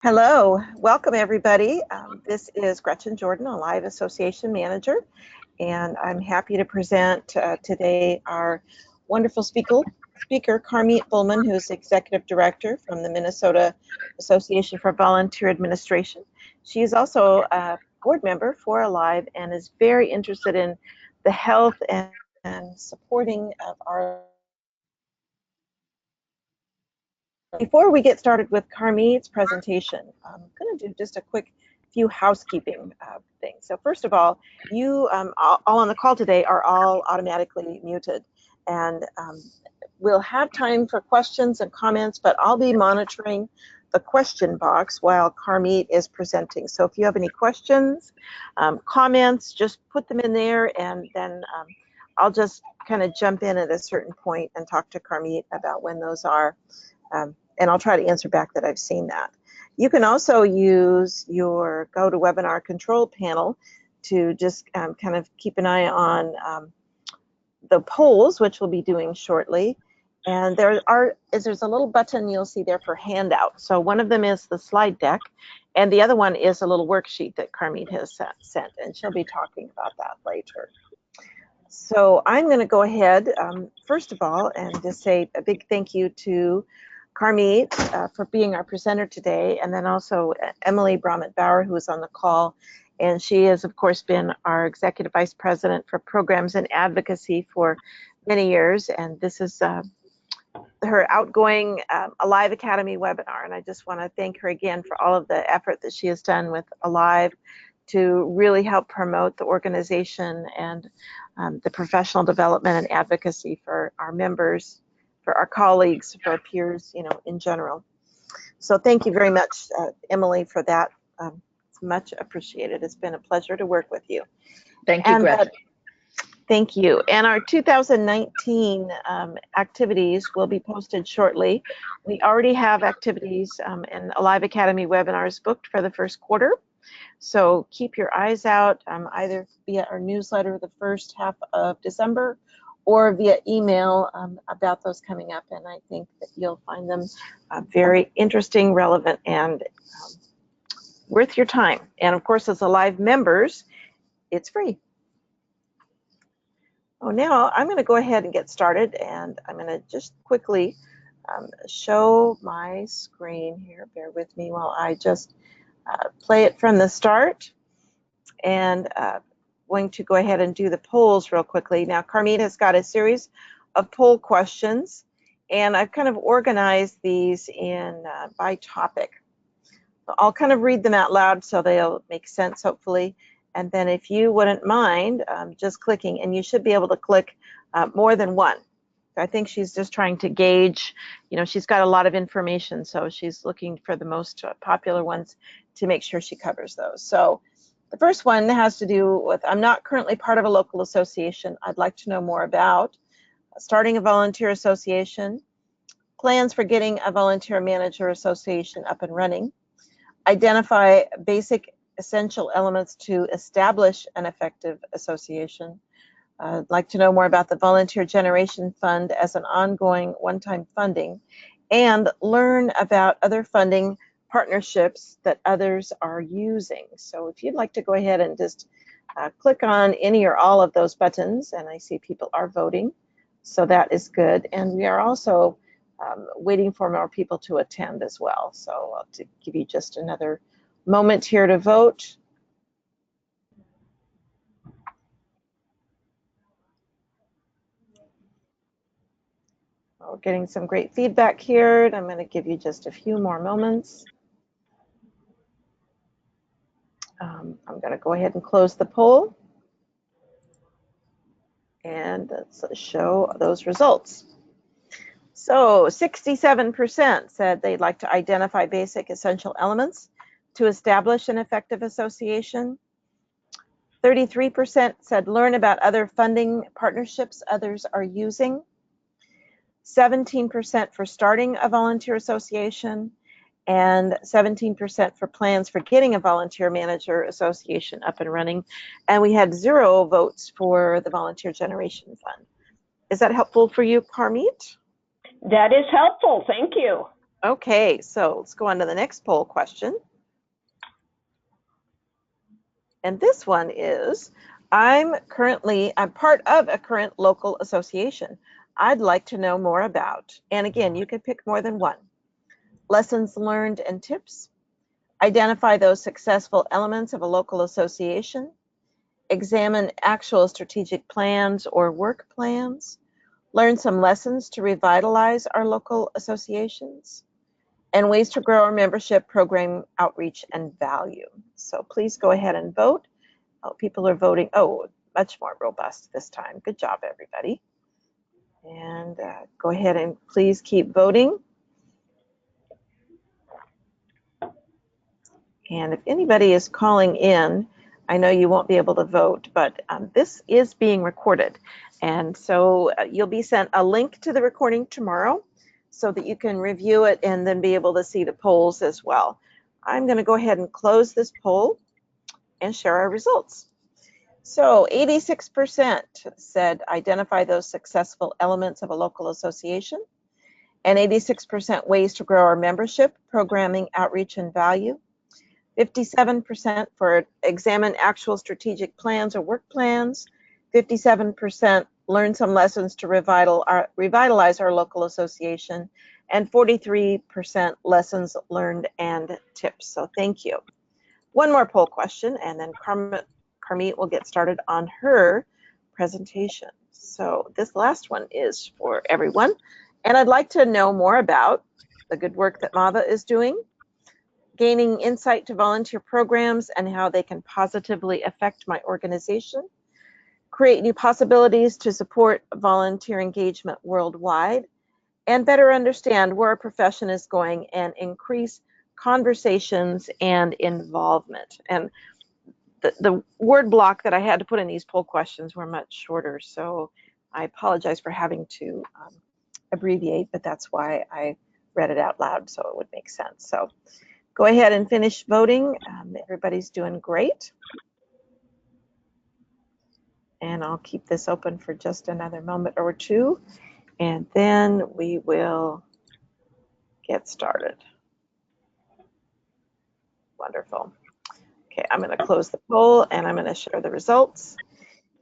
Hello, welcome everybody. This is Gretchen Jordan, a Live Association Manager, and I'm happy to present today our wonderful speaker, Carmeet Bullman, who's Executive Director from the Minnesota Association for Volunteer Administration. She is also a board member for Alive and is very interested in the health and supporting of our. Before we get started with Carmeet's presentation, I'm going to do just a quick few housekeeping things. So first of all, you all on the call today are all automatically muted, and we'll have time for questions and comments, but I'll be monitoring the question box while Carmeet is presenting. So if you have any questions, comments, just put them in there, and then I'll just kind of jump in at a certain point and talk to Carmeet about when those are. And I'll try to answer back that I've seen that. You can also use your GoToWebinar control panel to just kind of keep an eye on the polls, which we'll be doing shortly. And there's a little button you'll see there for handout. So one of them is the slide deck, and the other one is a little worksheet that Carmeet has sent, and she'll be talking about that later. So I'm going to go ahead, first of all, and just say a big thank you to Carmeet for being our presenter today, and then also Emily Bromett-Bauer, who is on the call, and she has of course been our Executive Vice President for Programs and Advocacy for many years, and this is her outgoing Alive Academy webinar, and I just want to thank her again for all of the effort that she has done with Alive to really help promote the organization and the professional development and advocacy for our members, for our colleagues, for our peers, in general. So thank you very much, Emily, for that. It's much appreciated. It's been a pleasure to work with you. Thank you, Gretchen. Thank you. And our 2019 activities will be posted shortly. We already have activities and Alive Academy webinars booked for the first quarter. So keep your eyes out either via our newsletter the first half of December or via email about those coming up, and I think that you'll find them very interesting, relevant, and worth your time. And of course, as Alive members, it's free. Now I'm going to go ahead and get started, and I'm going to just quickly show my screen here. Bear with me while I just play it from the start, and going to go ahead and do the polls real quickly. Now, Carmeet has got a series of poll questions, and I've kind of organized these in by topic. I'll kind of read them out loud so they'll make sense, hopefully. And then if you wouldn't mind just clicking, and you should be able to click more than one. I think she's just trying to gauge, she's got a lot of information, so she's looking for the most popular ones to make sure she covers those. So the first one has to do with, I'm not currently part of a local association. I'd like to know more about starting a volunteer association, plans for getting a volunteer manager association up and running, identify basic essential elements to establish an effective association. I'd like to know more about the Volunteer Generation Fund as an ongoing one-time funding, and learn about other funding partnerships that others are using. So if you'd like to go ahead and just click on any or all of those buttons, and I see people are voting, so that is good. And we are also waiting for more people to attend as well. So I'll give you just another moment here to vote. We're getting some great feedback here, and I'm going to give you just a few more moments. I'm going to go ahead and close the poll, and let's show those results. So 67% said they'd like to identify basic essential elements to establish an effective association. 33% said learn about other funding partnerships others are using. 17% for starting a volunteer association, and 17% for plans for getting a volunteer manager association up and running. And we had 0 votes for the Volunteer Generation Fund. Is that helpful for you, Carmeet? That is helpful, thank you. Okay, so let's go on to the next poll question. And this one is, I'm part of a current local association I'd like to know more about. And again, you can pick more than one. Lessons learned and tips. Identify those successful elements of a local association. Examine actual strategic plans or work plans. Learn some lessons to revitalize our local associations. And ways to grow our membership, program outreach, and value. So please go ahead and vote. Oh, people are voting. Oh, much more robust this time. Good job, everybody. And go ahead and please keep voting. And if anybody is calling in, I know you won't be able to vote, but this is being recorded. And so you'll be sent a link to the recording tomorrow so that you can review it and then be able to see the polls as well. I'm going to go ahead and close this poll and share our results. So 86% said identify those successful elements of a local association, and 86% ways to grow our membership, programming, outreach, and value. 57% for examine actual strategic plans or work plans. 57% learn some lessons to revitalize our local association, and 43% lessons learned and tips. So thank you. One more poll question, and then Carmit will get started on her presentation. So this last one is for everyone, and I'd like to know more about the good work that MAVA is doing, gaining insight to volunteer programs and how they can positively affect my organization, create new possibilities to support volunteer engagement worldwide, and better understand where our profession is going and increase conversations and involvement. And the word block that I had to put in these poll questions were much shorter, so I apologize for having to abbreviate, but that's why I read it out loud so it would make sense. So go ahead and finish voting. Everybody's doing great. And I'll keep this open for just another moment or two, and then we will get started. Wonderful. Okay, I'm going to close the poll and I'm going to share the results.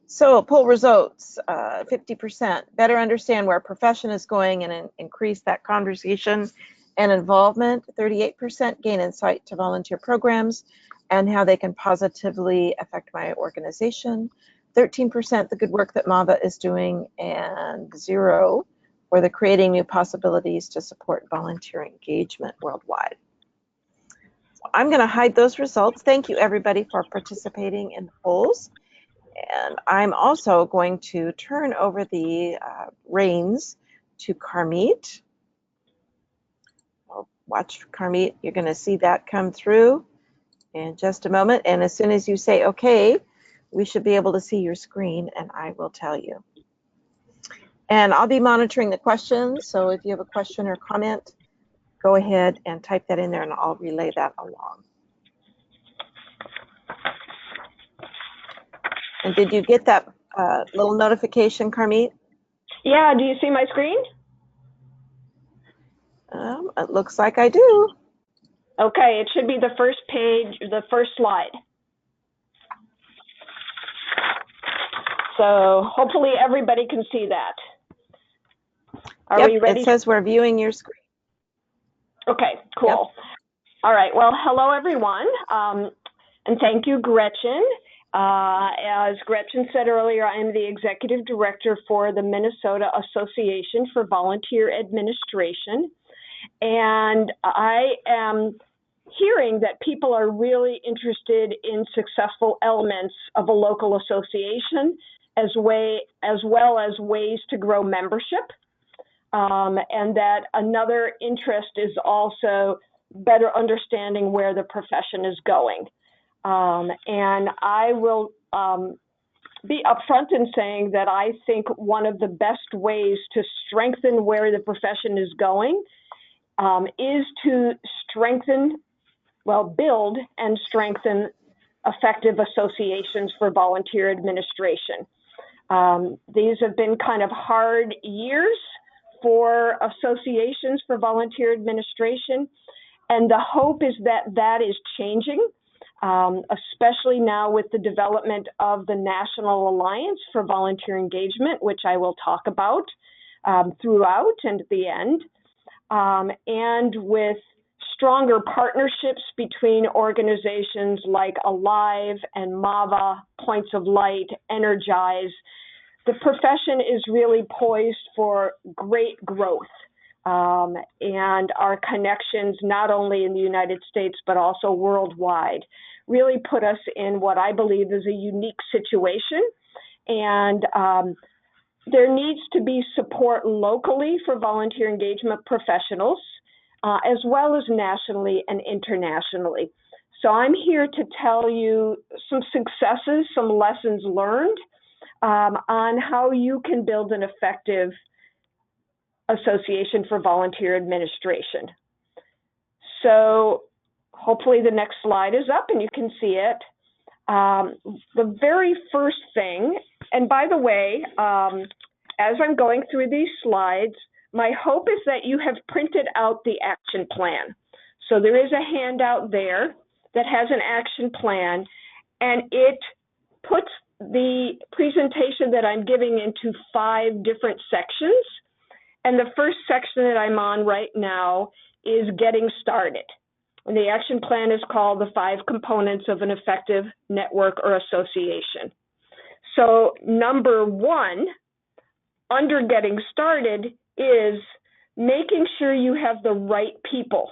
So poll results, 50%, better understand where our profession is going and increase that conversation and involvement. 38% gain insight to volunteer programs and how they can positively affect my organization. 13% the good work that MAVA is doing, and 0 for the creating new possibilities to support volunteer engagement worldwide. So I'm going to hide those results. Thank you everybody for participating in the polls. And I'm also going to turn over the reins to Carmit. Well, watch Carmit, you're going to see that come through in just a moment. And as soon as you say okay, we should be able to see your screen and I will tell you. And I'll be monitoring the questions. So if you have a question or comment, go ahead and type that in there and I'll relay that along. And did you get that little notification, Carmit? Yeah, do you see my screen? It looks like I do. Okay, it should be the first page, the first slide. So hopefully everybody can see that. Are we ready? It says we're viewing your screen. Okay, cool. Yep. All right, well, hello everyone, and thank you, Gretchen. As Gretchen said earlier, I am the Executive Director for the Minnesota Association for Volunteer Administration, and I am hearing that people are really interested in successful elements of a local association as well as ways to grow membership, and that another interest is also better understanding where the profession is going. And I will be upfront in saying that I think one of the best ways to strengthen where the profession is going is to build and strengthen effective associations for volunteer administration. These have been kind of hard years for associations for volunteer administration. And the hope is that that is changing, especially now with the development of the National Alliance for Volunteer Engagement, which I will talk about throughout and at the end, and with stronger partnerships between organizations like Alive and MAVA, Points of Light, Energize. The profession is really poised for great growth. And our connections, not only in the United States, but also worldwide, really put us in what I believe is a unique situation. And there needs to be support locally for volunteer engagement professionals, as well as nationally and internationally. So I'm here to tell you some successes, some lessons learned on how you can build an effective Association for Volunteer Administration. So hopefully the next slide is up and you can see it. The very first thing, and by the way, as I'm going through these slides, my hope is that you have printed out the action plan. So there is a handout there that has an action plan, and it puts the presentation that I'm giving into 5 different sections. And the first section that I'm on right now is getting started. And the action plan is called the 5 components of an effective network or association. So number 1, under getting started, is making sure you have the right people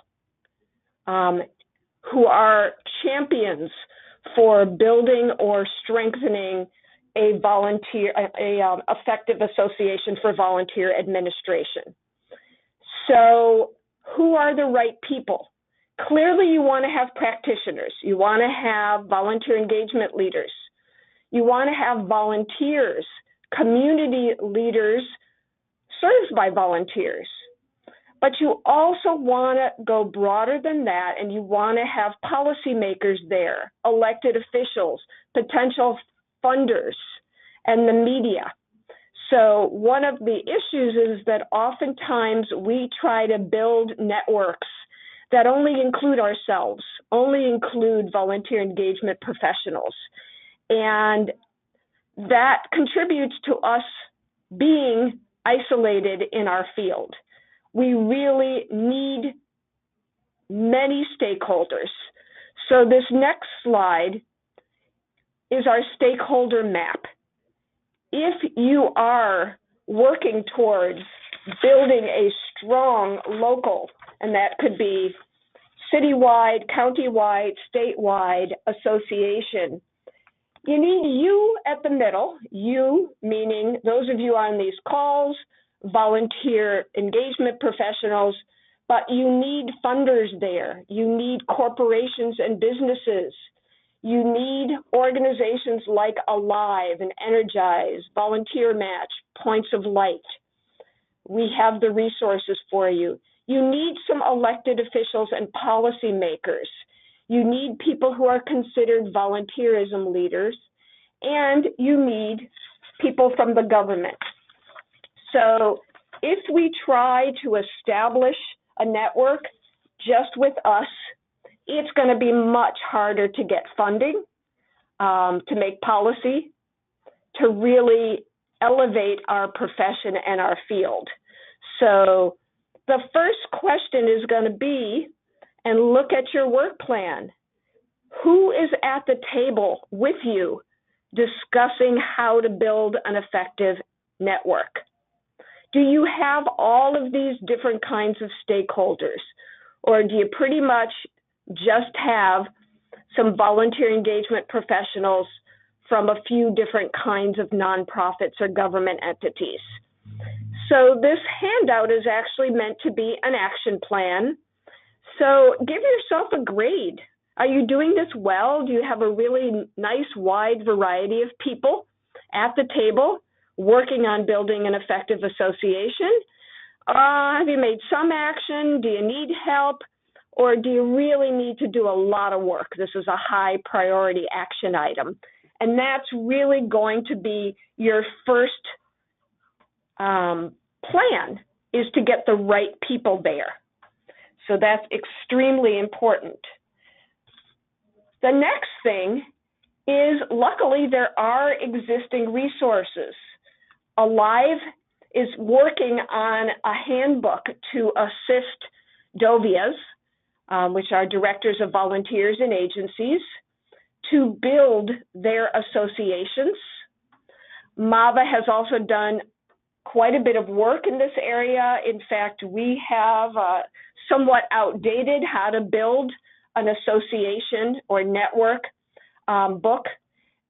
who are champions for building or strengthening a effective association for volunteer administration. So who are the right people? Clearly, you want to have practitioners. You want to have volunteer engagement leaders. You want to have volunteers, community leaders served by volunteers. But you also want to go broader than that, and you want to have policymakers there, elected officials, potential funders, and the media. So one of the issues is that oftentimes we try to build networks that only include ourselves, only include volunteer engagement professionals. And that contributes to us being isolated in our field. We really need many stakeholders. So this next slide is our stakeholder map. If you are working towards building a strong local, and that could be citywide, countywide, statewide association, you need you at the middle, you meaning those of you on these calls, volunteer engagement professionals, but you need funders there. You need corporations and businesses. You need organizations like Alive and Energize, Volunteer Match, Points of Light. We have the resources for you. You need some elected officials and policymakers. You need people who are considered volunteerism leaders, and you need people from the government. So if we try to establish a network just with us, it's going to be much harder to get funding, to make policy, to really elevate our profession and our field. So the first question is going to be, and look at your work plan, who is at the table with you discussing how to build an effective network? Do you have all of these different kinds of stakeholders, or do you pretty much just have some volunteer engagement professionals from a few different kinds of nonprofits or government entities? So this handout is actually meant to be an action plan. So give yourself a grade. Are you doing this well? Do you have a really nice wide variety of people at the table working on building an effective association? Have you made some action? Do you need help? Or do you really need to do a lot of work? This is a high priority action item. And that's really going to be your first plan is to get the right people there. So that's extremely important. The next thing is, luckily, there are existing resources. Alive is working on a handbook to assist DOVIAs, which are Directors of Volunteers and Agencies, to build their associations. MAVA has also done quite a bit of work in this area. In fact, we have a somewhat outdated how to build an association or network book.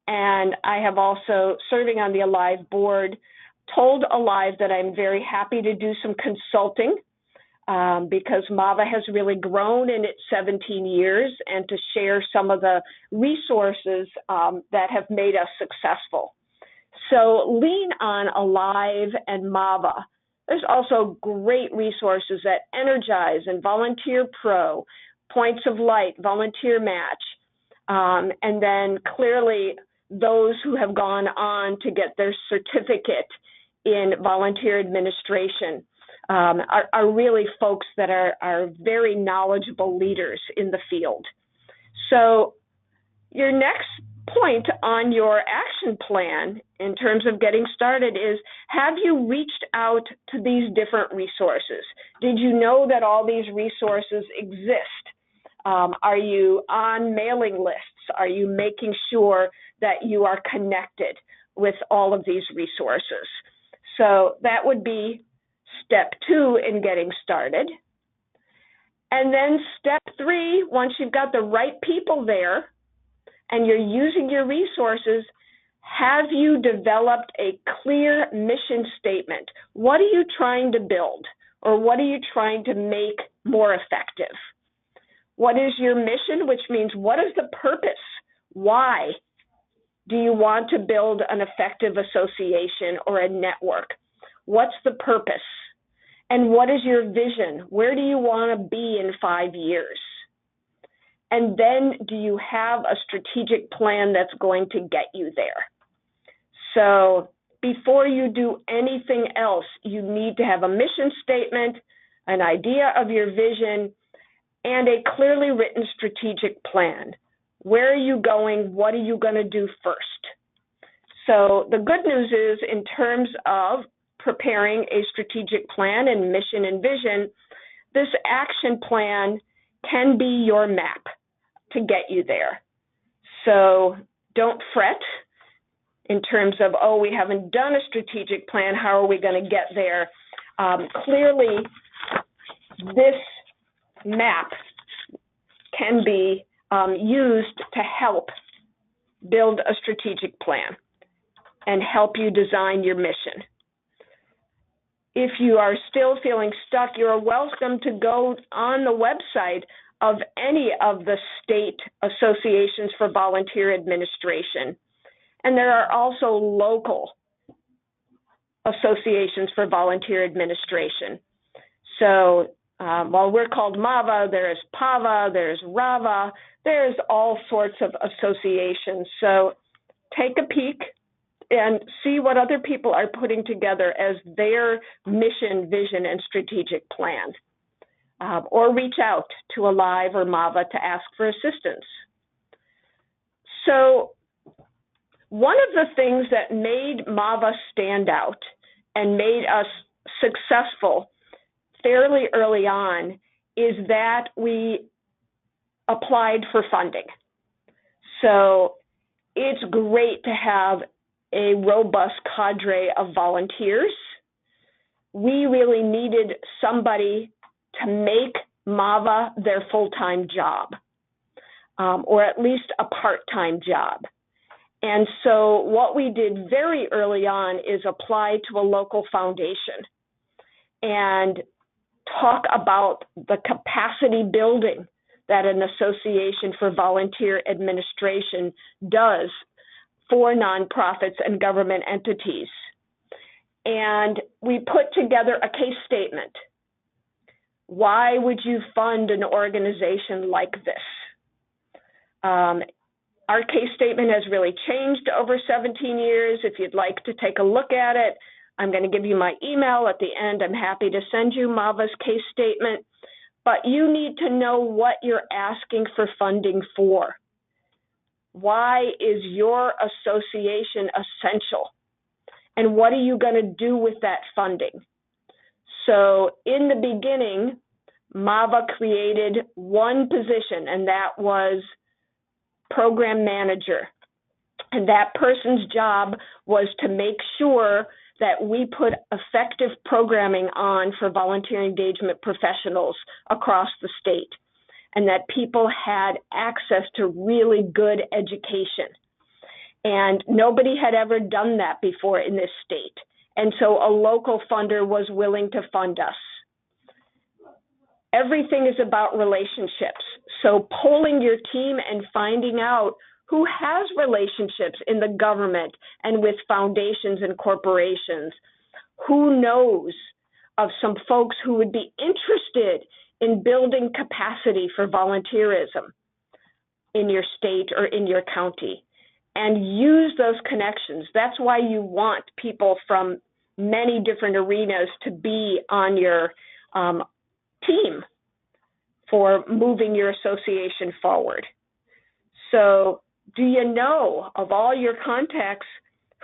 And I have also, serving on the Alive board, told Alive that I'm very happy to do some consulting because MAVA has really grown in its 17 years, and to share some of the resources that have made us successful. So lean on Alive and MAVA. There's also great resources at Energize and Volunteer Pro, Points of Light, Volunteer Match, and then clearly those who have gone on to get their certificate in volunteer administration are really folks that are very knowledgeable leaders in the field. So your next point on your action plan in terms of getting started is, have you reached out to these different resources? Did you know that all these resources exist? Are you on mailing lists? Are you making sure that you are connected with all of these resources? So that would be step 2 in getting started. And then step 3, once you've got the right people there and you're using your resources, have you developed a clear mission statement? What are you trying to build, or what are you trying to make more effective? What is your mission, which means what is the purpose? Why do you want to build an effective association or a network? What's the purpose? And what is your vision? Where do you want to be in 5 years? And then do you have a strategic plan that's going to get you there? So before you do anything else, you need to have a mission statement, an idea of your vision, and a clearly written strategic plan. Where are you going? What are you going to do first? So the good news is, in terms of preparing a strategic plan and mission and vision, this action plan can be your map to get you there. So don't fret in terms of, oh, we haven't done a strategic plan, how are we going to get there? Clearly, this map can be used to help build a strategic plan and help you design your mission. If you are still feeling stuck, you're welcome to go on the website of any of the state associations for volunteer administration. And there are also local associations for volunteer administration. So while we're called MAVA, there's PAVA, there's RAVA, there's all sorts of associations. So take a peek and see what other people are putting together as their mission, vision, and strategic plan. Or reach out to Alive or MAVA to ask for assistance. So one of the things that made MAVA stand out and made us successful fairly early on is that we applied for funding. So it's great to have a robust cadre of volunteers. We really needed somebody to make MAVA their full-time job, or at least a part-time job. And so what we did very early on is apply to a local foundation and talk about the capacity building that an association for volunteer administration does for nonprofits and government entities. And we put together a case statement. Why would you fund an organization like this? Our case statement has really changed over 17 years. If you'd like to take a look at it, I'm going to give you my email at the end. I'm happy to send you MAVA's case statement, but you need to know what you're asking for funding for. Why is your association essential? And what are you going to do with that funding? So in the beginning, MAVA created one position, and that was program manager. And that person's job was to make sure that we put effective programming on for volunteer engagement professionals across the state, and that people had access to really good education. And nobody had ever done that before in this state. And so a local funder was willing to fund us. Everything is about relationships. So polling your team and finding out who has relationships in the government and with foundations and corporations, who knows of some folks who would be interested in building capacity for volunteerism in your state or in your county, and use those connections. That's why you want people from many different arenas to be on your team for moving your association forward. So do you know of all your contacts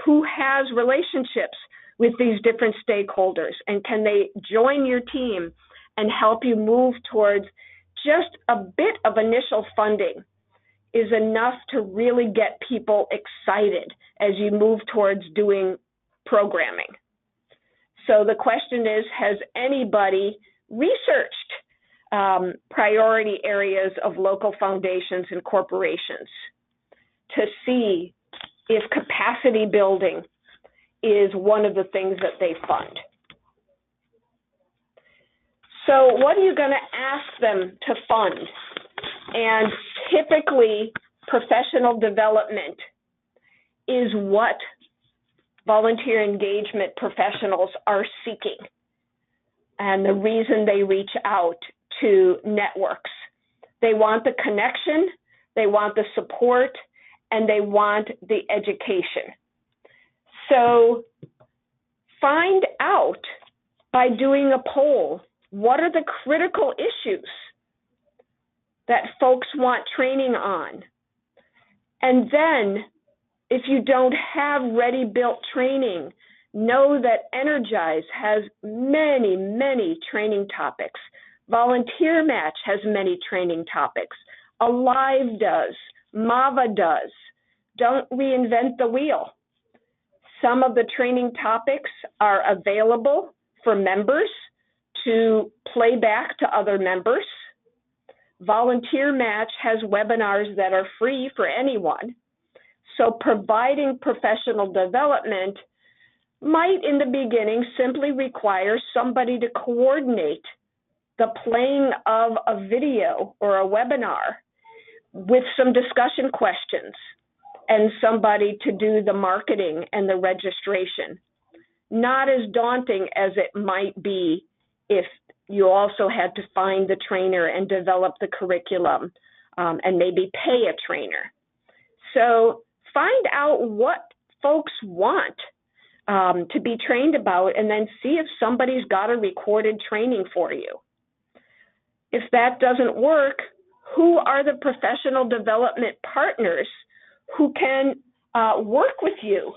who has relationships with these different stakeholders, and can they join your team and help you move towards just a bit of initial funding is enough to really get people excited as you move towards doing programming. So the question is, has anybody researched priority areas of local foundations and corporations to see if capacity building is one of the things that they fund? So what are you going to ask them to fund? And typically, professional development is what volunteer engagement professionals are seeking, and the reason they reach out to networks. They want the connection, they want the support, and they want the education. So find out by doing a poll, what are the critical issues that folks want training on? And then, if you don't have ready-built training, know that Energize has many, many training topics. Volunteer Match has many training topics. Alive does. MAVA does. Don't reinvent the wheel. Some of the training topics are available for members to play back to other members. Volunteer Match has webinars that are free for anyone. So providing professional development might in the beginning simply require somebody to coordinate the playing of a video or a webinar with some discussion questions and somebody to do the marketing and the registration. Not as daunting as it might be if you also had to find the trainer and develop the curriculum and maybe pay a trainer. So find out what folks want to be trained about, and then see if somebody's got a recorded training for you. If that doesn't work, who are the professional development partners who can work with you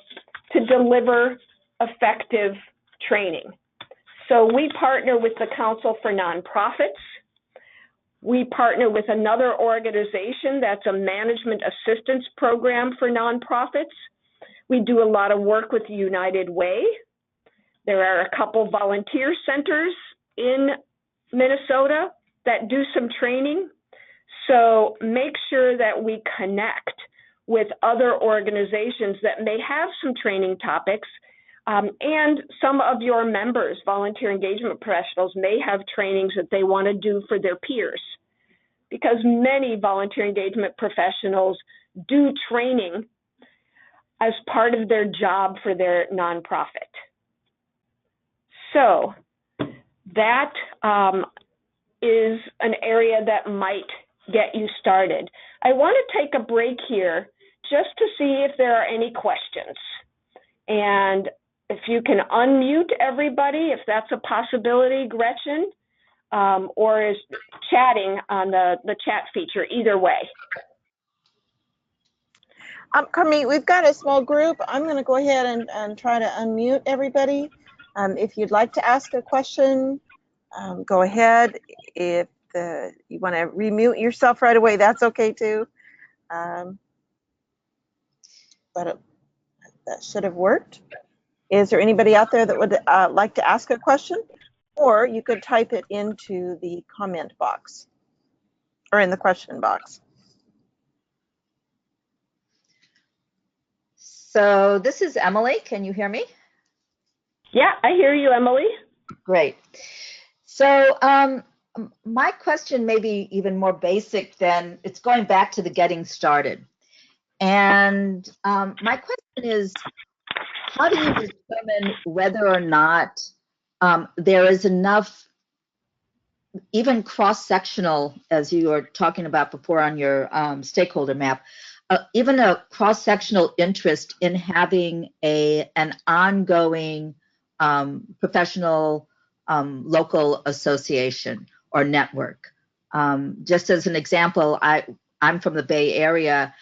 to deliver effective training? So we partner with the Council for Nonprofits. We partner with another organization that's a management assistance program for nonprofits. We do a lot of work with United Way. There are a couple volunteer centers in Minnesota that do some training. So make sure that we connect with other organizations that may have some training topics, and some of your members, volunteer engagement professionals, may have trainings that they want to do for their peers, because many volunteer engagement professionals do training as part of their job for their nonprofit. So that is an area that might get you started. I want to take a break here just to see if there are any questions. And if you can unmute everybody, if that's a possibility, Gretchen, or is chatting on the chat feature, either way. Carmit, we've got a small group. I'm going to go ahead and try to unmute everybody. If you'd like to ask a question, go ahead. If you want to remute yourself right away, that's okay too. But that should have worked. Is there anybody out there that would like to ask a question? Or you could type it into the comment box or in the question box. So this is Emily. Can you hear me? Yeah, I hear you, Emily. Great. So my question may be even more basic than it's going back to the getting started. And my question is, how do you determine whether or not there is enough, even cross-sectional, as you were talking about before on your stakeholder map, even a cross-sectional interest in having an ongoing professional local association or network? Just as an example, I'm from the Bay Area,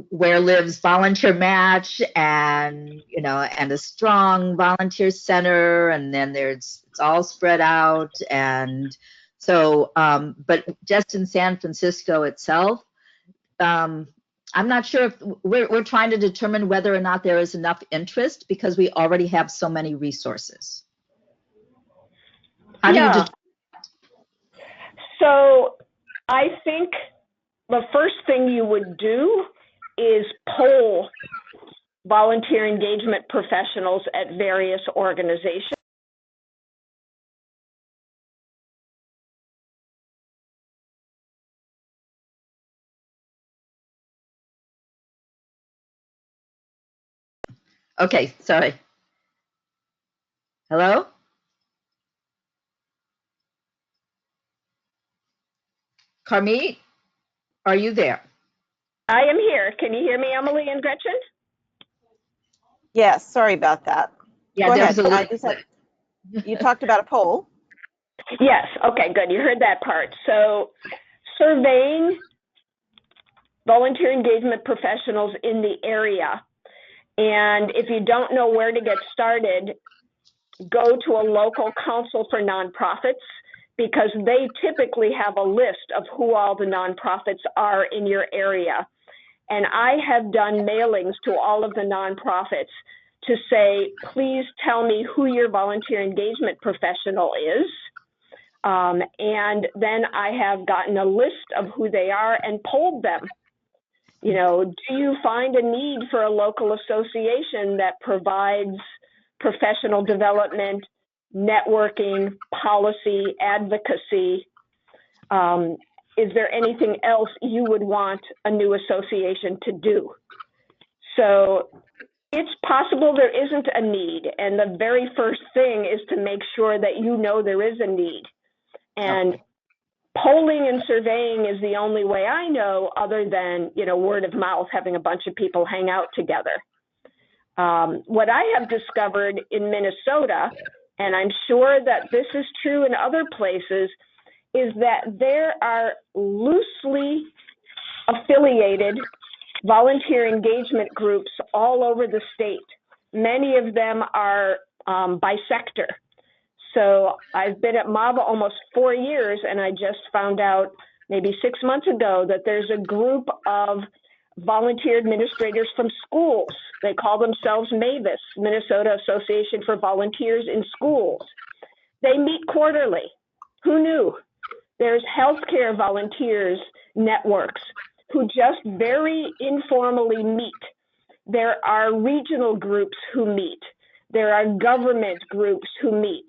where lives Volunteer Match, and and a strong volunteer center, and then it's all spread out, and so but just in San Francisco itself, I'm not sure if we're trying to determine whether or not there is enough interest because we already have so many resources. How do you determine? So I think the first thing you would do is poll volunteer engagement professionals at various organizations. Okay, sorry. Hello? Carmit, are you there? I am here. Can you hear me, Emily and Gretchen? Yes, sorry about that. Yeah, go there's ahead. You talked about a poll. Yes, okay, good. You heard that part. So surveying volunteer engagement professionals in the area. And if you don't know where to get started, go to a local council for nonprofits, because they typically have a list of who all the nonprofits are in your area. And I have done mailings to all of the nonprofits to say, please tell me who your volunteer engagement professional is. And then I have gotten a list of who they are and polled them. Do you find a need for a local association that provides professional development, networking, policy, advocacy? Is there anything else you would want a new association to do? So it's possible there isn't a need. And the very first thing is to make sure that there is a need. And polling and surveying is the only way I know, other than, word of mouth, having a bunch of people hang out together. What I have discovered in Minnesota, and I'm sure that this is true in other places, is that there are loosely affiliated volunteer engagement groups all over the state. Many of them are by sector. So I've been at MAVA almost 4 years, and I just found out maybe 6 months ago that there's a group of volunteer administrators from schools. They call themselves MAVIS, Minnesota Association for Volunteers in Schools. They meet quarterly. Who knew? There's healthcare volunteers networks who just very informally meet. There are regional groups who meet. There are government groups who meet.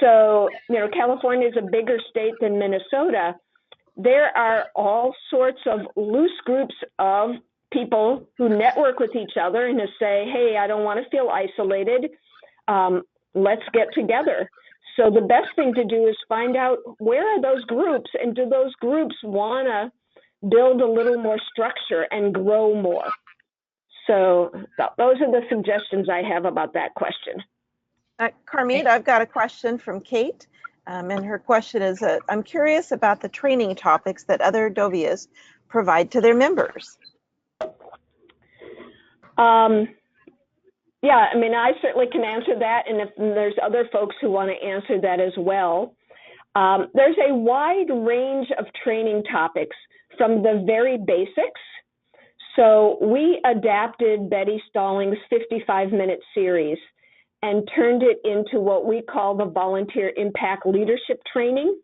So, California is a bigger state than Minnesota. There are all sorts of loose groups of people who network with each other and to say, hey, I don't want to feel isolated. Let's get together. So the best thing to do is find out, where are those groups, and do those groups want to build a little more structure and grow more? So those are the suggestions I have about that question. Carmit, I've got a question from Kate, and her question is, I'm curious about the training topics that other Adovias provide to their members. Yeah, I mean, I certainly can answer that, and if there's other folks who want to answer that as well. There's a wide range of training topics from the very basics. So we adapted Betty Stallings' 55-minute series and turned it into what we call the Volunteer Impact Leadership Training.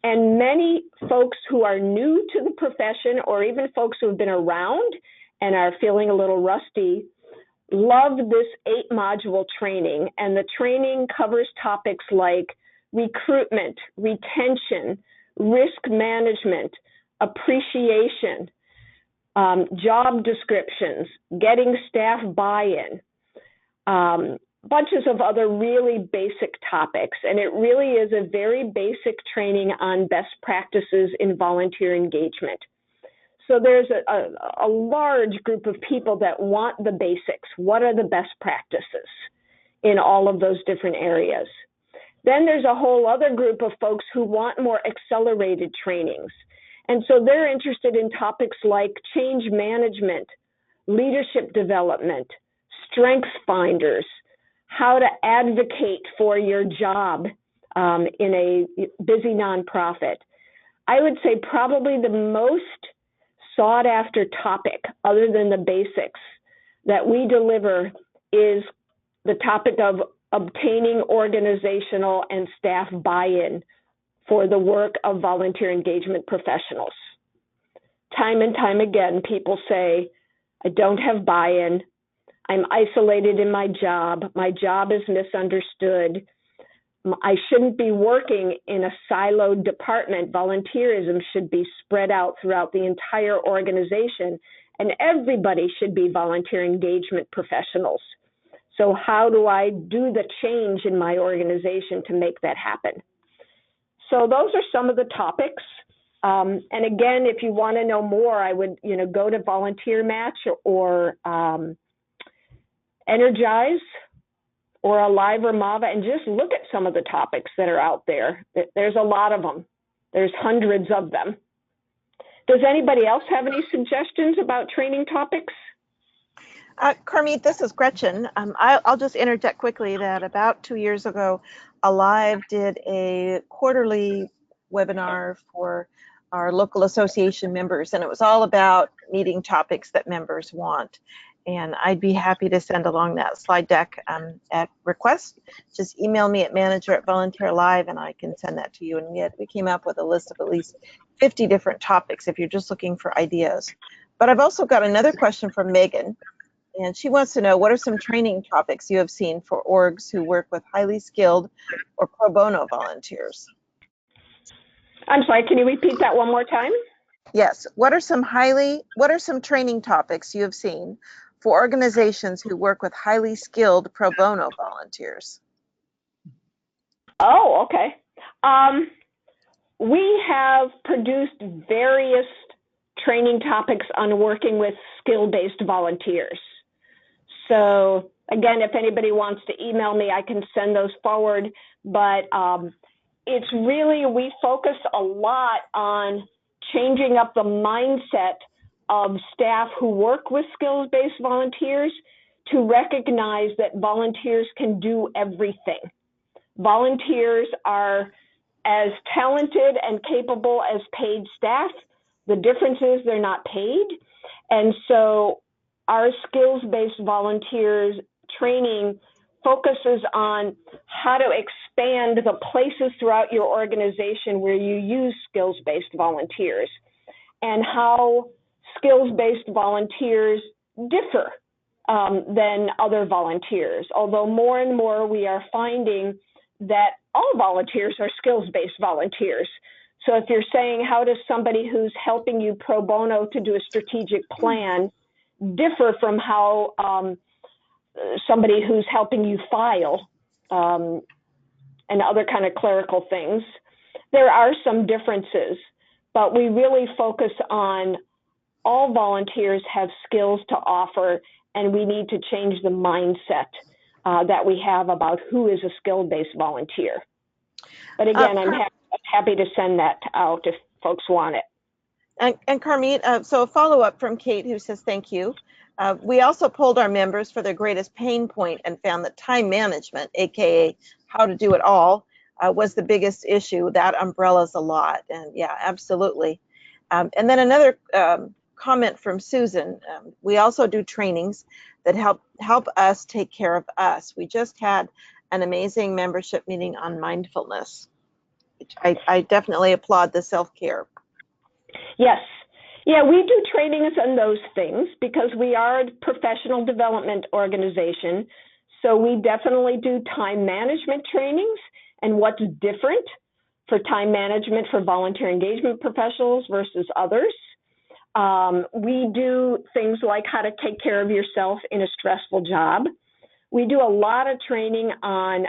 And many folks who are new to the profession, or even folks who have been around and are feeling a little rusty, love this 8-module training. And the training covers topics like recruitment, retention, risk management, appreciation, job descriptions, getting staff buy-in, bunches of other really basic topics. And it really is a very basic training on best practices in volunteer engagement. So there's a large group of people that want the basics. What are the best practices in all of those different areas? Then there's a whole other group of folks who want more accelerated trainings. And so they're interested in topics like change management, leadership development, strengths finders, how to advocate for your job in a busy nonprofit. I would say probably the most sought after topic, other than the basics, that we deliver is the topic of obtaining organizational and staff buy-in for the work of volunteer engagement professionals. Time and time again, people say, I don't have buy-in, I'm isolated in my job is misunderstood, I shouldn't be working in a siloed department. Volunteerism should be spread out throughout the entire organization, and everybody should be volunteer engagement professionals. So how do I do the change in my organization to make that happen? So those are some of the topics. And again, if you want to know more, I would, go to Volunteer Match or Energize or Alive or MAVA and just look at some of the topics that are out there. There's a lot of them. There's hundreds of them. Does anybody else have any suggestions about training topics? Carmit, this is Gretchen. I'll just interject quickly that about 2 years ago, Alive did a quarterly webinar for our local association members, and it was all about meeting topics that members want. And I'd be happy to send along that slide deck at request. Just email me at manager@VolunteerAlive and I can send that to you. And yet we came up with a list of at least 50 different topics if you're just looking for ideas. But I've also got another question from Megan. And she wants to know, what are some training topics you have seen for orgs who work with highly skilled or pro bono volunteers? I'm sorry, can you repeat that one more time? Yes. What are some training topics you have seen for organizations who work with highly skilled pro bono volunteers? Oh, okay. We have produced various training topics on working with skill-based volunteers. So again, if anybody wants to email me, I can send those forward. But it's really, we focus a lot on changing up the mindset of staff who work with skills-based volunteers to recognize that volunteers can do everything. Volunteers are as talented and capable as paid staff. The difference is they're not paid. And so our skills-based volunteers training focuses on how to expand the places throughout your organization where you use skills-based volunteers and how skills-based volunteers differ than other volunteers. Although more and more we are finding that all volunteers are skills-based volunteers. So if you're saying, how does somebody who's helping you pro bono to do a strategic plan differ from how somebody who's helping you file and other kind of clerical things, there are some differences, but we really focus on all volunteers have skills to offer and we need to change the mindset that we have about who is a skill-based volunteer. But again, I'm happy to send that out if folks want it. And Carmit, so a follow-up from Kate, who says thank you. We also polled our members for their greatest pain point and found that time management, aka how to do it all, was the biggest issue. That umbrellas a lot, and yeah, absolutely. And then another comment from Susan. We also do trainings that help us take care of us. We just had an amazing membership meeting on mindfulness. I definitely applaud the self-care. Yes. Yeah, we do trainings on those things because we are a professional development organization. So we definitely do time management trainings and what's different for time management for volunteer engagement professionals versus others. We do things like how to take care of yourself in a stressful job. We do a lot of training on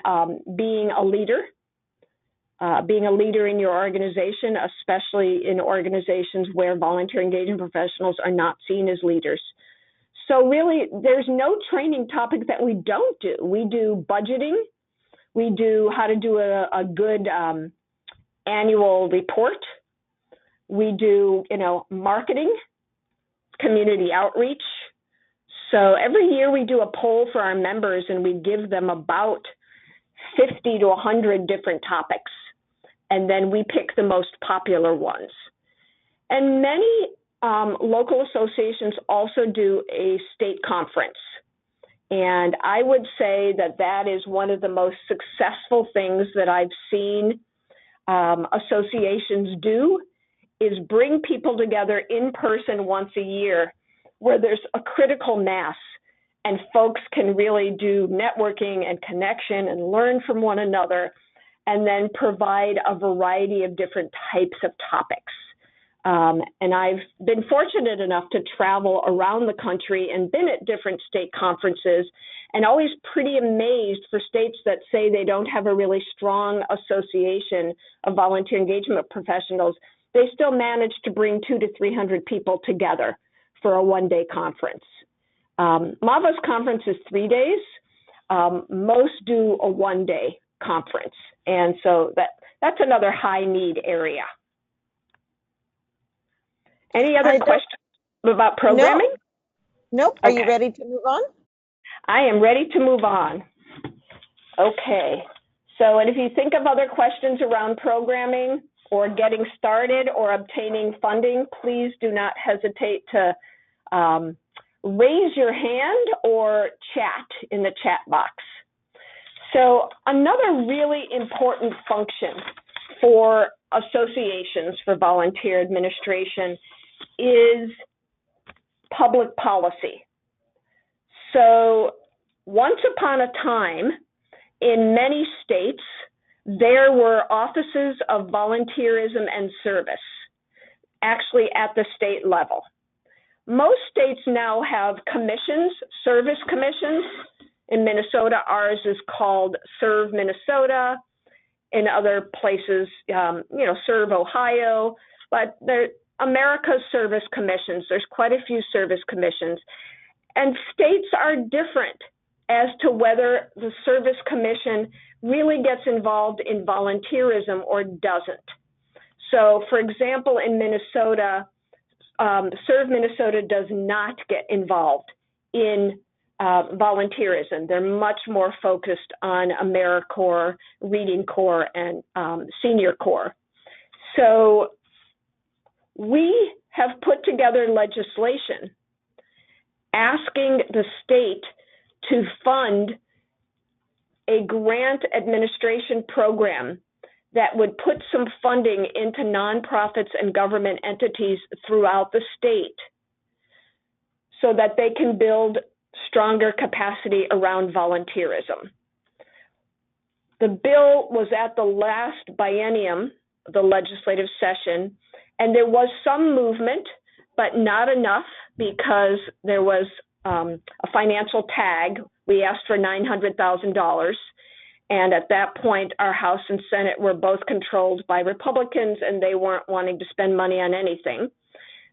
being a leader in your organization, especially in organizations where volunteer engagement professionals are not seen as leaders. So really, there's no training topic that we don't do. We do budgeting. We do how to do a good annual report. We do, marketing, community outreach. So every year we do a poll for our members and we give them about 50 to 100 different topics. And then we pick the most popular ones. And many local associations also do a state conference. And I would say that that is one of the most successful things that I've seen associations do, is bring people together in person once a year where there's a critical mass and folks can really do networking and connection and learn from one another, and then provide a variety of different types of topics. And I've been fortunate enough to travel around the country and been at different state conferences, and always pretty amazed for states that say they don't have a really strong association of volunteer engagement professionals. They still manage to bring 200 to 300 people together for a one-day conference. MAVA's conference is 3 days. Most do a one-day conference. And so that's another high need area. Any other questions about programming? Nope. Okay. Are you ready to move on? I am ready to move on. Okay. So, and if you think of other questions around programming or getting started or obtaining funding, please do not hesitate to raise your hand or chat in the chat box. So another really important function for associations for volunteer administration is public policy. So once upon a time, in many states, there were offices of volunteerism and service, actually at the state level. Most states now have commissions, service commissions. In Minnesota, ours is called Serve Minnesota. In other places, Serve Ohio. But they're America's service commissions. There's quite a few service commissions. And states are different as to whether the service commission really gets involved in volunteerism or doesn't. So, for example, in Minnesota, Serve Minnesota does not get involved in volunteerism. They're much more focused on AmeriCorps, Reading Corps, and Senior Corps. So we have put together legislation asking the state to fund a grant administration program that would put some funding into nonprofits and government entities throughout the state so that they can build stronger capacity around volunteerism. The bill was at the last biennium, the legislative session, and there was some movement, but not enough because there was a financial tag. We asked for $900,000. And at that point, our House and Senate were both controlled by Republicans, and they weren't wanting to spend money on anything.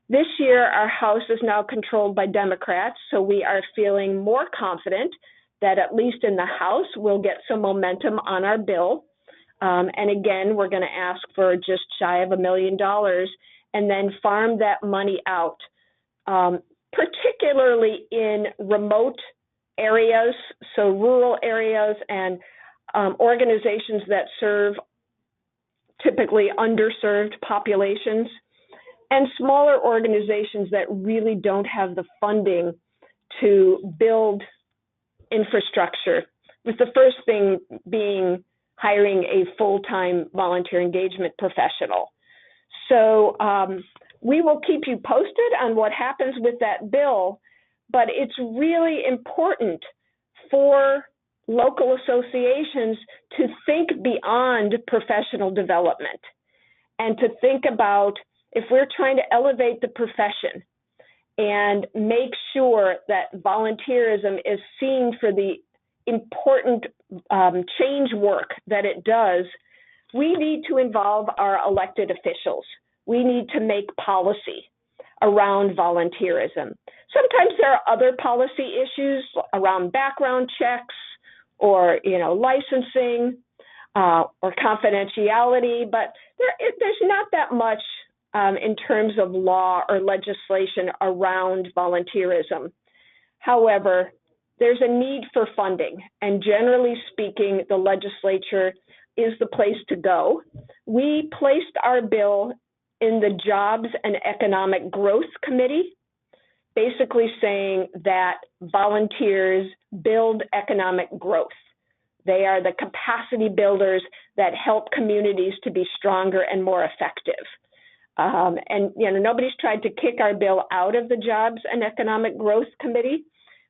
This year, our House is now controlled by Democrats, so we are feeling more confident that at least in the House, we'll get some momentum on our bill. And again, we're going to ask for just shy of $1 million and then farm that money out, particularly in remote areas, so rural areas and organizations that serve typically underserved populations, and smaller organizations that really don't have the funding to build infrastructure, with the first thing being hiring a full-time volunteer engagement professional. So we will keep you posted on what happens with that bill, but it's really important for local associations to think beyond professional development and to think about, if we're trying to elevate the profession and make sure that volunteerism is seen for the important change work that it does, we need to involve our elected officials. We need to make policy around volunteerism. Sometimes there are other policy issues around background checks or licensing or confidentiality, but there's not that much in terms of law or legislation around volunteerism. However, there's a need for funding, and generally speaking, the legislature is the place to go. We placed our bill in the Jobs and Economic Growth Committee, basically saying that volunteers build economic growth. They are the capacity builders that help communities to be stronger and more effective. And nobody's tried to kick our bill out of the Jobs and Economic Growth Committee,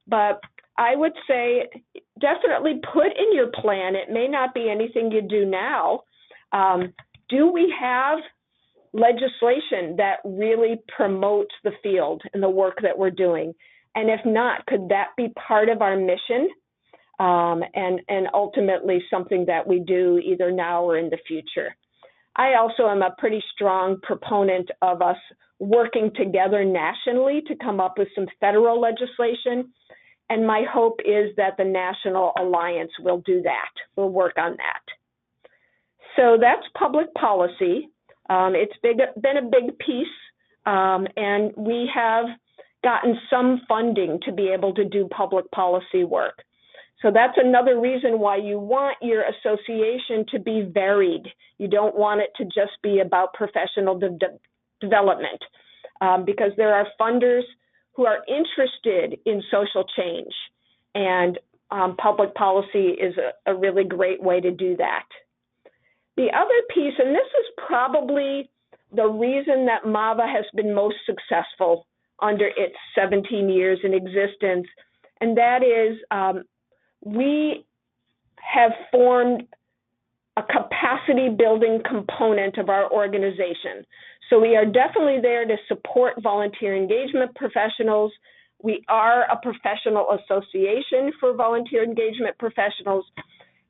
but I would say definitely put in your plan. It may not be anything you do now. Do we have legislation that really promotes the field and the work that we're doing? And if not, could that be part of our mission and ultimately something that we do either now or in the future? I also am a pretty strong proponent of us working together nationally to come up with some federal legislation. And my hope is that the National Alliance will do that. We'll work on that. So that's public policy. It's been a big piece, and we have gotten some funding to be able to do public policy work. So that's another reason why you want your association to be varied. You don't want it to just be about professional development, because there are funders who are interested in social change, and public policy is a really great way to do that. The other piece, and this is probably the reason that MAVA has been most successful under its 17 years in existence, and that is we have formed a capacity building component of our organization. So we are definitely there to support volunteer engagement professionals. We are a professional association for volunteer engagement professionals,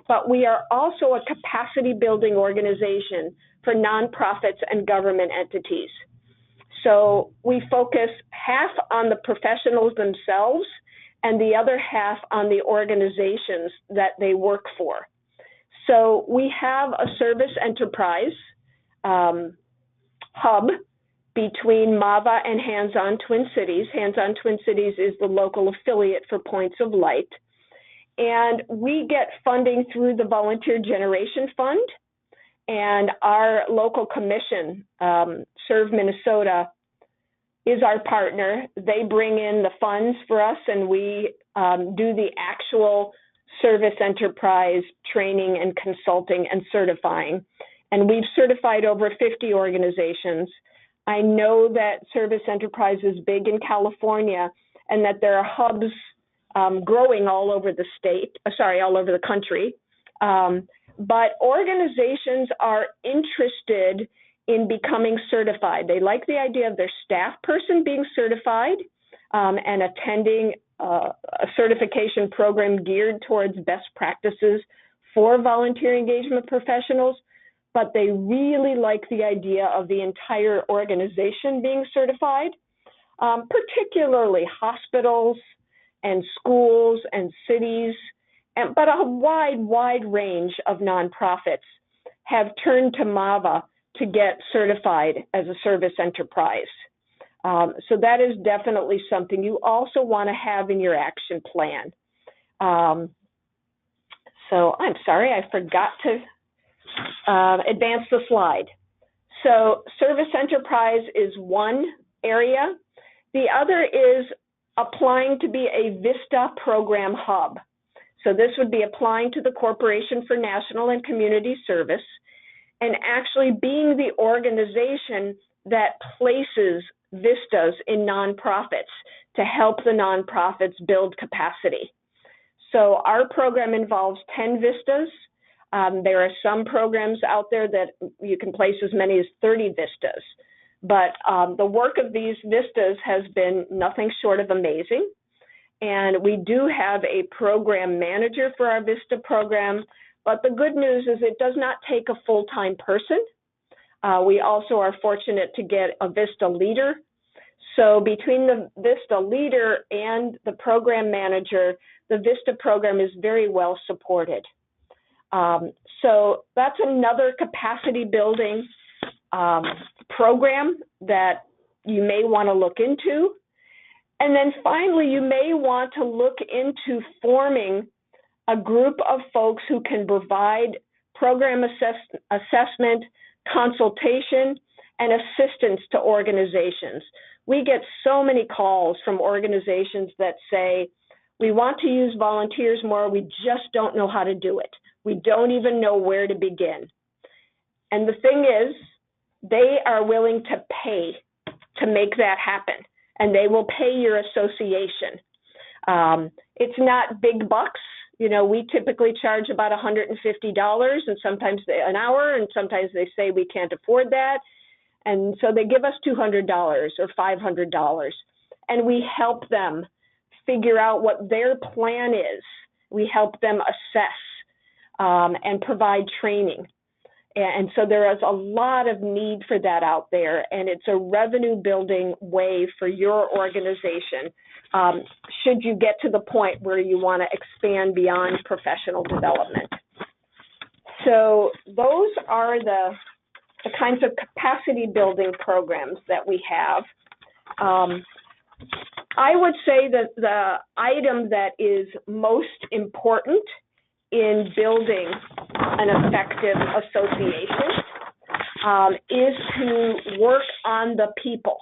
but we are also a capacity building organization for nonprofits and government entities. So we focus half on the professionals themselves and the other half on the organizations that they work for. So we have a service enterprise hub between MAVA and Hands On Twin Cities. Hands On Twin Cities is the local affiliate for Points of Light. And we get funding through the Volunteer Generation Fund. And our local commission, Serve Minnesota, is our partner. They bring in the funds for us, and we do the actual service enterprise training and consulting and certifying. And we've certified over 50 organizations. I know that service enterprise is big in California, and that there are hubs growing all over the all over the country. But organizations are interested in becoming certified. They like the idea of their staff person being certified and attending a certification program geared towards best practices for volunteer engagement professionals. but they really like the idea of the entire organization being certified, particularly hospitals and schools and cities, but a wide range of nonprofits have turned to MAVA to get certified as a service enterprise. So that is definitely something you also want to have in your action plan. So I'm sorry, I forgot to advance the slide. So service enterprise is one area. The other is applying to be a VISTA program hub. So this would be applying to the Corporation for National and Community Service and actually being the organization that places VISTAs in nonprofits to help the nonprofits build capacity. So our program involves 10 VISTAs. There are some programs out there that you can place as many as 30 VISTAs. But the work of these VISTAs has been nothing short of amazing. And we do have a program manager for our VISTA program. But the good news is it does not take a full-time person. We also are fortunate to get a VISTA leader. So between the VISTA leader and the program manager, the VISTA program is very well supported. So that's another capacity building program that you may want to look into. And then finally, you may want to look into forming a group of folks who can provide program assessment, consultation, and assistance to organizations. We get so many calls from organizations that say, we want to use volunteers more, we just don't know how to do it. We don't even know where to begin. And the thing is, they are willing to pay to make that happen, and they will pay your association. It's not big bucks. You know, we typically charge about $150 and sometimes an hour, and sometimes they say we can't afford that. And so they give us $200 or $500, and we help them figure out what their plan is. We help them assess and provide training. And so there is a lot of need for that out there, and it's a revenue building way for your organization should you get to the point where you want to expand beyond professional development. So those are the kinds of capacity building programs that we have. I would say that the item that is most important in building an effective association is to work on the people.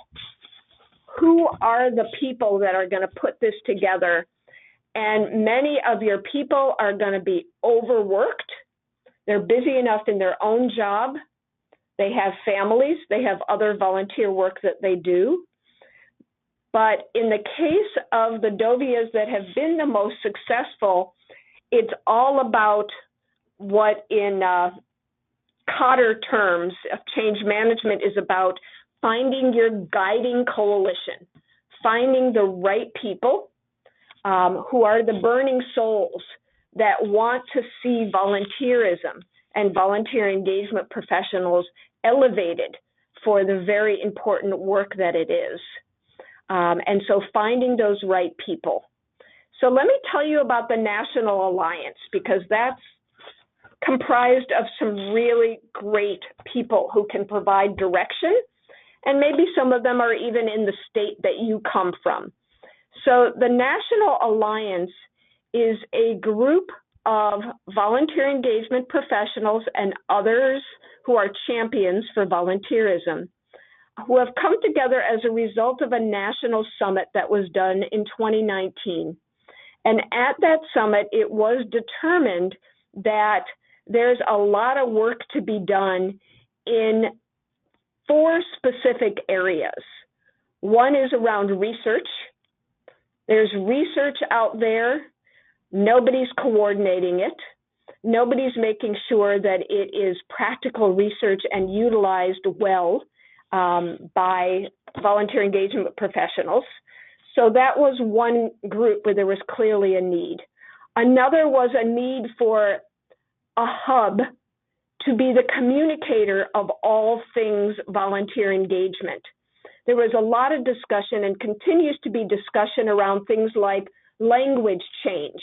Who are the people that are going to put this together? And many of your people are going to be overworked. They're busy enough in their own job. They have families. They have other volunteer work that they do. But in the case of the Dovias that have been the most successful, it's all about what in Kotter terms of change management is about finding your guiding coalition, finding the right people who are the burning souls that want to see volunteerism and volunteer engagement professionals elevated for the very important work that it is. And so finding those right people. So let me tell you about the National Alliance, because that's comprised of some really great people who can provide direction, and maybe some of them are even in the state that you come from. So the National Alliance is a group of volunteer engagement professionals and others who are champions for volunteerism, who have come together as a result of a national summit that was done in 2019. And at that summit, it was determined that there's a lot of work to be done in 4 specific areas. One is around research. There's research out there. Nobody's coordinating it. Nobody's making sure that it is practical research and utilized well by volunteer engagement professionals. So that was one group where there was clearly a need. Another was a need for a hub to be the communicator of all things volunteer engagement. There was a lot of discussion and continues to be discussion around things like language change.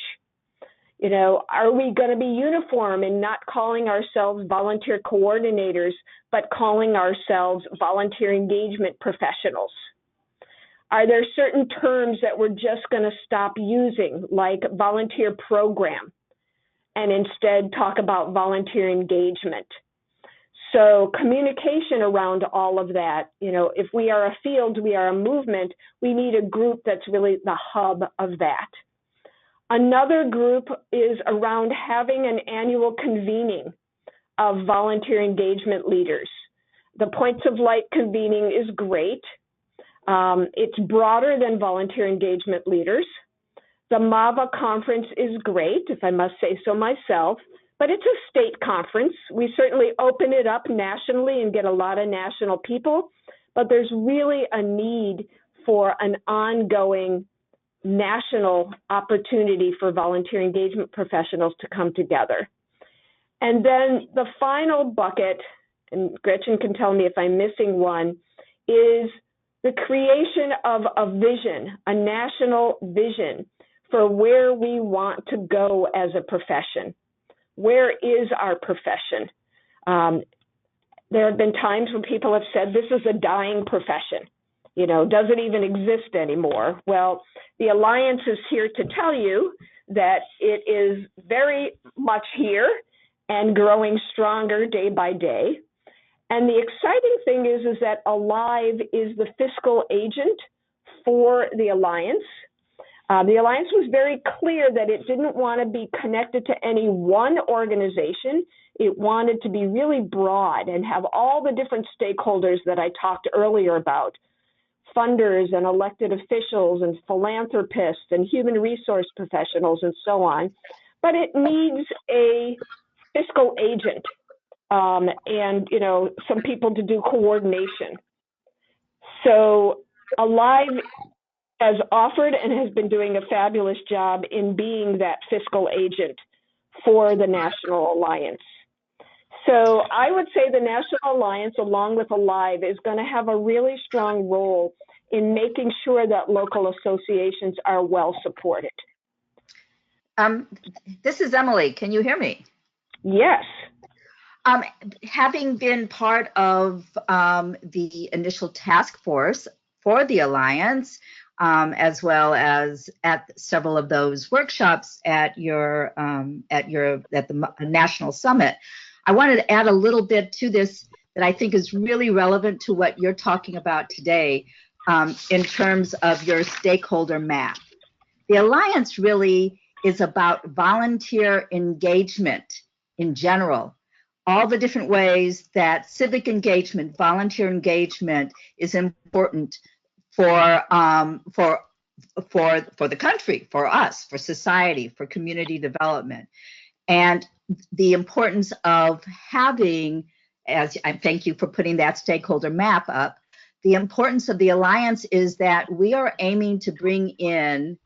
You know, are we going to be uniform in not calling ourselves volunteer coordinators, but calling ourselves volunteer engagement professionals? Are there certain terms that we're just going to stop using, like volunteer program, and instead talk about volunteer engagement? So communication around all of that, you know, if we are a field, we are a movement, we need a group that's really the hub of that. Another group is around having an annual convening of volunteer engagement leaders. The Points of Light convening is great. It's broader than volunteer engagement leaders. The MAVA conference is great, if I must say so myself, but it's a state conference. We certainly open it up nationally and get a lot of national people, but there's really a need for an ongoing national opportunity for volunteer engagement professionals to come together. And then the final bucket, and Gretchen can tell me if I'm missing one, is the creation of a vision, a national vision for where we want to go as a profession. Where is our profession? There have been times when people have said this is a dying profession. You know, does it even exist anymore? Well, the Alliance is here to tell you that it is very much here and growing stronger day by day. And the exciting thing is that ALIVE is the fiscal agent for the Alliance. The Alliance was very clear that it didn't want to be connected to any one organization. It wanted to be really broad and have all the different stakeholders that I talked earlier about, funders and elected officials and philanthropists and human resource professionals and so on. But it needs a fiscal agent and, you know, some people to do coordination. So ALIVE has offered and has been doing a fabulous job in being that fiscal agent for the National Alliance. So I would say the National Alliance, along with ALIVE, is going to have a really strong role in making sure that local associations are well supported. This is Emily. Can you hear me? Yes. Having been part of the initial task force for the Alliance, as well as at several of those workshops at the National Summit, I wanted to add a little bit to this that I think is really relevant to what you're talking about today in terms of your stakeholder map. The Alliance really is about volunteer engagement in general. All the different ways that civic engagement, volunteer engagement is important for the country, for us, for society, for community development. And the importance of having, as I thank you for putting that stakeholder map up, the importance of the Alliance is that we are aiming to bring in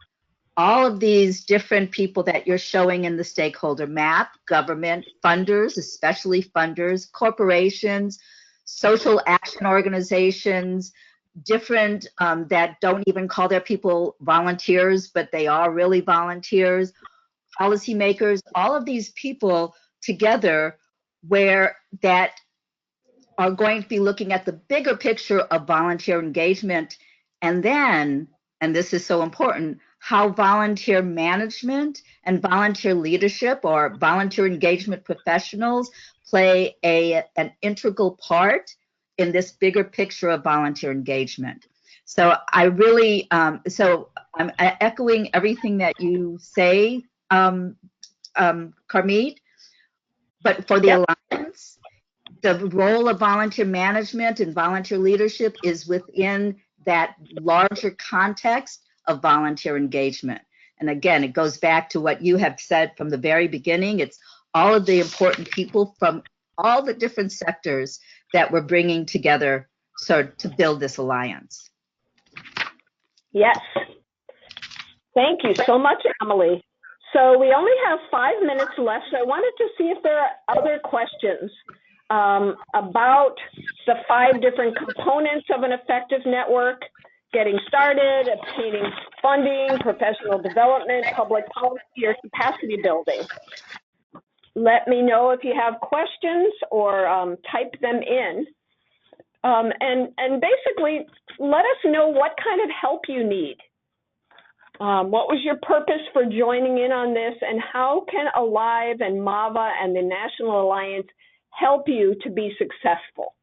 all of these different people that you're showing in the stakeholder map: government, funders, especially funders, corporations, social action organizations, different that don't even call their people volunteers, but they are really volunteers, policymakers, all of these people together where that are going to be looking at the bigger picture of volunteer engagement. And then, and this is so important, how volunteer management and volunteer leadership or volunteer engagement professionals play an integral part in this bigger picture of volunteer engagement. So I really, so I'm echoing everything that you say, Carmit, but for the Alliance, the role of volunteer management and volunteer leadership is within that larger context of volunteer engagement. And again, it goes back to what you have said from the very beginning. It's all of the important people from all the different sectors that we're bringing together to build this Alliance. Yes. Thank you so much, Emily. So we only have 5 minutes left, so I wanted to see if there are other questions about the 5 different components of an effective network: getting started, obtaining funding, professional development, public policy, or capacity building. Let me know if you have questions, or type them in. And basically, let us know what kind of help you need. What was your purpose for joining in on this, and how can Alive and MAVA and the National Alliance help you to be successful?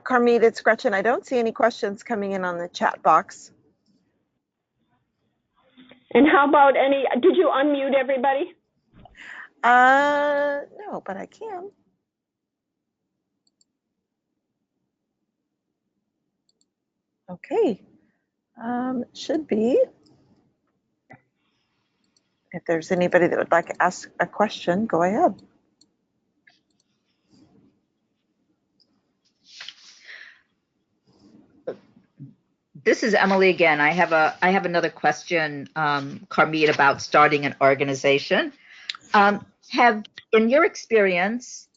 Carmit, it's Gretchen. I don't see any questions coming in on the chat box. And how about did you unmute everybody? No, but I can. Okay, should be. If there's anybody that would like to ask a question, go ahead. This is Emily again. I have another question, Carmit, about starting an organization. In your experience,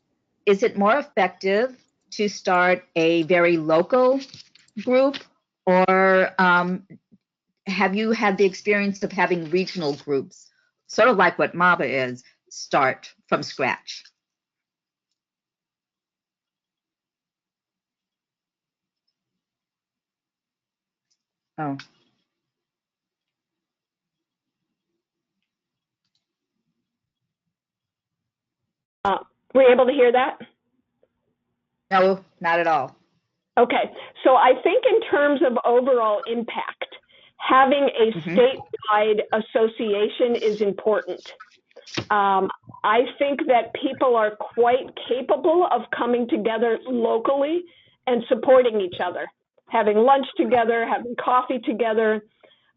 is it more effective to start a very local group, or have you had the experience of having regional groups, sort of like what MAVA is, start from scratch? Oh. Were you able to hear that? No, not at all. Okay, so I think in terms of overall impact, having a statewide association is important. I think that people are quite capable of coming together locally and supporting each other, having lunch together, having coffee together.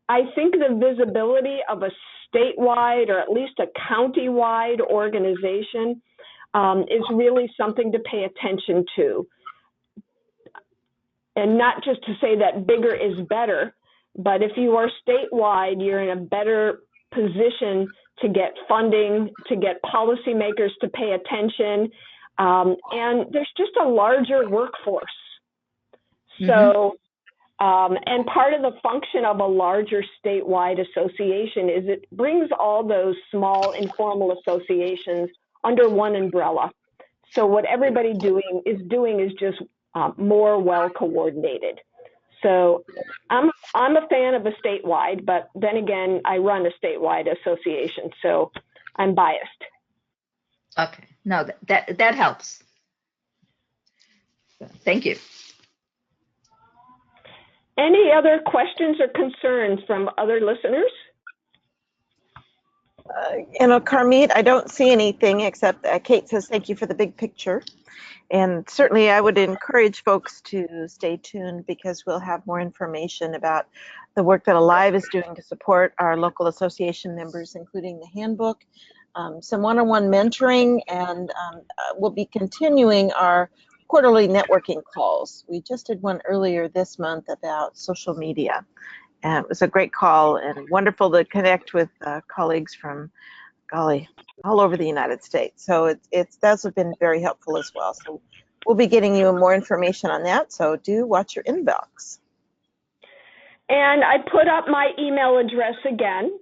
I think the visibility of a statewide, or at least a county-wide organization is really something to pay attention to. And not just to say that bigger is better, but if you are statewide, you're in a better position to get funding, to get policymakers to pay attention, and there's just a larger workforce. So, and part of the function of a larger statewide association is it brings all those small informal associations under one umbrella. So what everybody is doing is just more well coordinated. So I'm a fan of a statewide, but then again, I run a statewide association, so I'm biased. Okay, no, that helps. Thank you. Any other questions or concerns from other listeners? Carmit, I don't see anything except Kate says thank you for the big picture. And certainly I would encourage folks to stay tuned, because we'll have more information about the work that Alive is doing to support our local association members, including the handbook, some one-on-one mentoring, and we'll be continuing our quarterly networking calls. We just did one earlier this month about social media. And it was a great call and wonderful to connect with colleagues from, golly, all over the United States. So that's been very helpful as well. So we'll be getting you more information on that. So do watch your inbox. And I put up my email address again.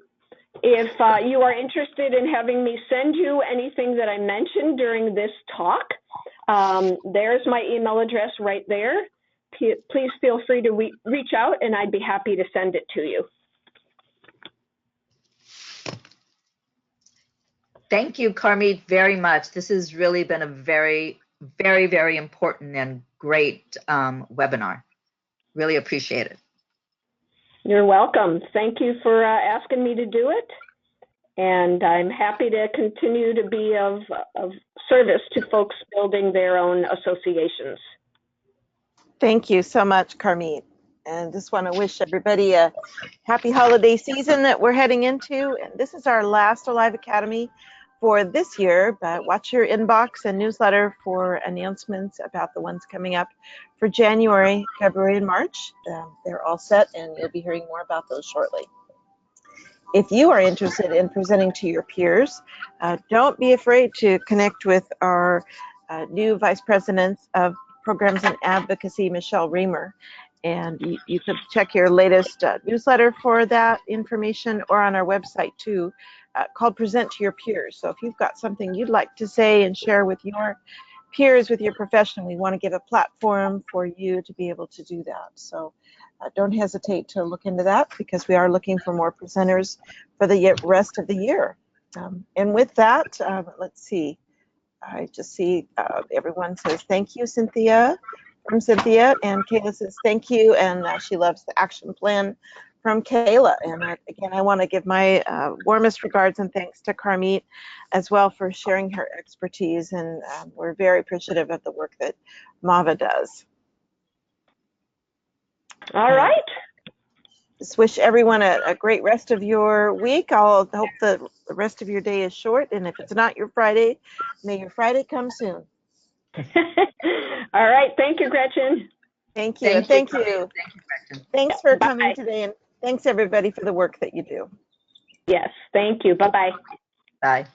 If you are interested in having me send you anything that I mentioned during this talk, there's my email address right there. Please feel free to reach out, and I'd be happy to send it to you. Thank you, Carmit, very much. This has really been a very, very, very important and great webinar. Really appreciate it. You're welcome. Thank you for asking me to do it. And I'm happy to continue to be of service to folks building their own associations. Thank you so much, Carmit. And just want to wish everybody a happy holiday season that we're heading into. And this is our last Alive Academy for this year, but watch your inbox and newsletter for announcements about the ones coming up for January, February, and March. They're all set, and you'll be hearing more about those shortly. If you are interested in presenting to your peers, don't be afraid to connect with our new Vice President of Programs and Advocacy, Michelle Reamer. And you could check your latest newsletter for that information, or on our website too, called Present to Your Peers. So if you've got something you'd like to say and share with your peers, with your profession, we want to give a platform for you to be able to do that. So don't hesitate to look into that, because we are looking for more presenters for the rest of the year. And with that, let's see. I just see everyone says thank you, Cynthia, from Cynthia, and Kayla says thank you, and she loves the action plan from Kayla. And again, I want to give my warmest regards and thanks to Carmit as well for sharing her expertise, and we're very appreciative of the work that MAVA does. All right. Just wish everyone a great rest of your week. I'll hope the rest of your day is short, and if it's not your Friday, may your Friday come soon. All right. Thank you, Gretchen. Thank you. Thank you. Thank you, Gretchen. Thanks for Bye. coming today, and thanks everybody for the work that you do. Yes. Thank you. Bye-bye. Bye.